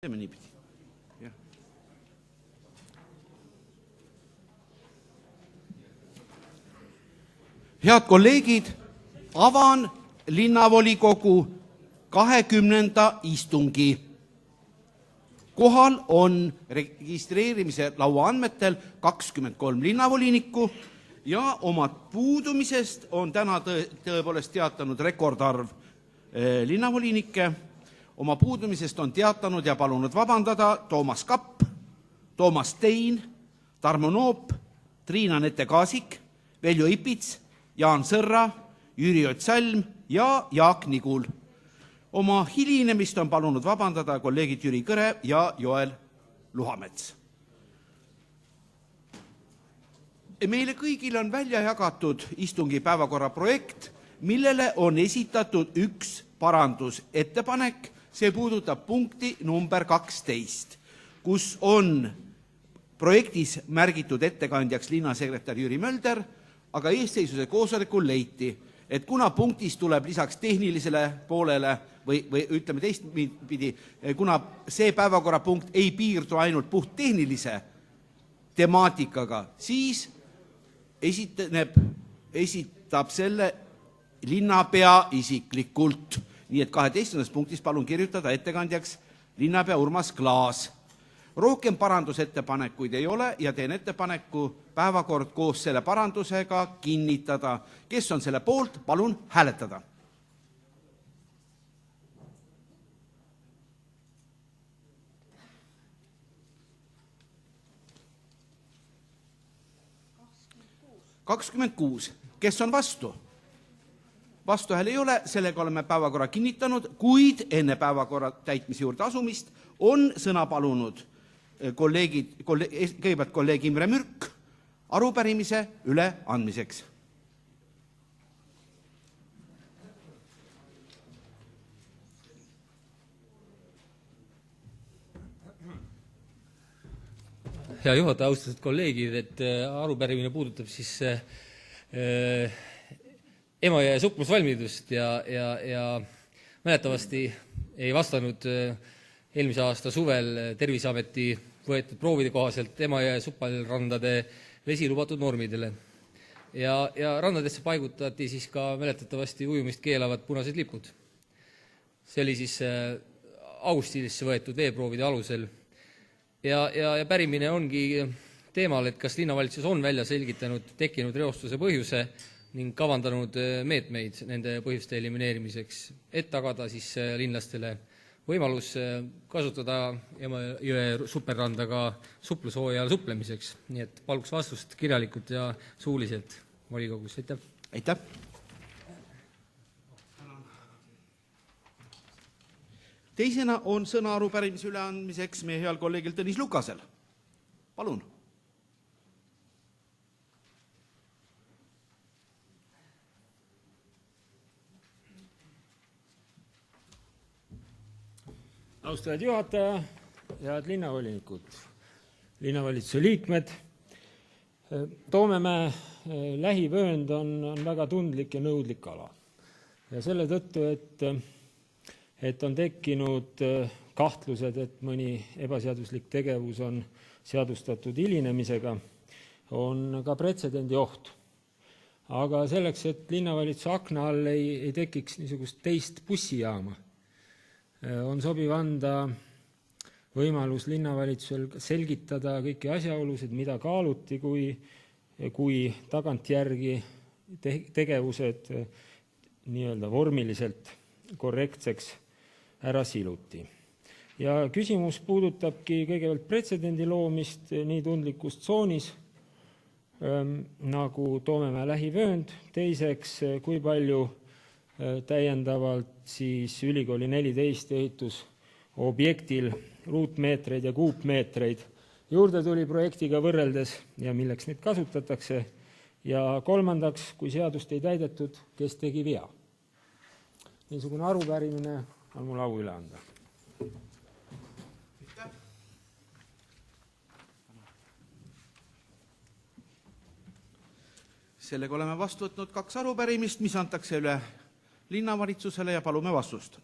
Teeme niipidi. Jah. Head kolleegid, avan linnavolikogu 20. istungi. Kohal on registreerimise laua andmetel 23 linnavolinikku ja oma puudumisest on täna tõepoolest teatanud rekordarv linnavolinikke. Oma puudumisest on teatanud ja palunud vabandada Toomas Kapp, Toomas Tein, Tarmo Noop, Triina Nete-Kaasik, Veljo Ipits, Jaan Sõrra, Jüri Ott-Salm ja Jaak Nigul. Oma hilinemist on palunud vabandada kolleegid Jüri Kõre ja Joel Luhamets. Meile kõigile on välja jagatud istungi päevakorra projekt, millele on esitatud üks parandusettepanek. See puudutab punkti number 12, kus on projektis märgitud ettekandjaks linnasekretär Jüri Mölder, aga eesseisuse koosolekul leiti, et kuna punktis tuleb lisaks tehnilisele poolele või ütleme teistpidi, kuna see päevakorrapunkt ei piirdu ainult puht tehnilise temaatikaga, siis esitab selle linnapea isiklikult. Nii et 12. punktis palun kirjutada ettekandjaks linnapea Urmas Klaas. Rohkem parandusettepanekuid ei ole ja teen ettepaneku päevakord koos selle parandusega kinnitada. Kes on selle poolt, palun hääletada. Kakskümmend 6. Kes on vastu? Vastuhääl ei ole, sellega oleme päevakorra kinnitanud, kuid enne päevakorra täitmise juurde asumist on sõna palunud kõigepealt kolleeg Imre Mürk arupärimise üle andmiseks. Hea juhataja, austatud kolleegid, et arupärimine puudutab siis Emajõe suplusvalmidust ja mäletavasti ei vastanud eelmise aasta suvel Terviseameti võetud proovide kohaselt Emajõe supelrandade vesi lubatud normidele. Ja randadesse paigutati siis ka mäletatavasti ujumist keelavad punased lipud. See oli siis augustis võetud veeproovide alusel. Ja pärimine ongi teemal, et kas linnavalitsus on välja selgitanud tekkinud reostuse põhjuse ning kavandanud meetmeid nende põhjuste elimineerimiseks, et tagada siis linlastele võimalus kasutada Emajõe superranda ka suplushooajal suplemiseks. Nii et paluks vastust kirjalikult ja suuliselt volikogus. Aitäh! Aitäh! Teisena on sõna arupärimise üleandmiseks meie heal kolleegil Tõnis Lukasel. Palun! Austatud juhataja, head linnavolinikud, linnavalitsuse liikmed. Toomemäe lähivöönd on väga tundlik ja nõudlik ala. Ja selle tõttu, et on tekkinud kahtlused, et mõni ebaseaduslik tegevus on seadustatud hilinemisega, on ka pretsedendi oht. Aga selleks, et linnavalitsuse akna all ei tekiks niisugust teist bussijaama, on sobiv anda võimalus linnavalitsusel selgitada kõiki asjaolusid, mida kaaluti, kui tagantjärgi tegevused nii-öelda vormiliselt korrektseks ära siluti. Ja küsimus puudutabki kõigepealt pretsedendi loomist nii tundlikus tsoonis nagu Toomemäe lähivöönd. Teiseks, kui palju täiendavalt siis ülikooli 14 ehitusobjektil ruutmeetreid ja kuupmeetreid juurde tuli projektiga võrreldes ja milleks neid kasutatakse. Ja kolmandaks, kui seadust ei täidetud, kes tegi vea. Niisugune arupärimine on mul au üle anda. Sellega oleme vastu võtnud 2 arupärimist, mis antakse üle linnavalitsusele ja palume vastust.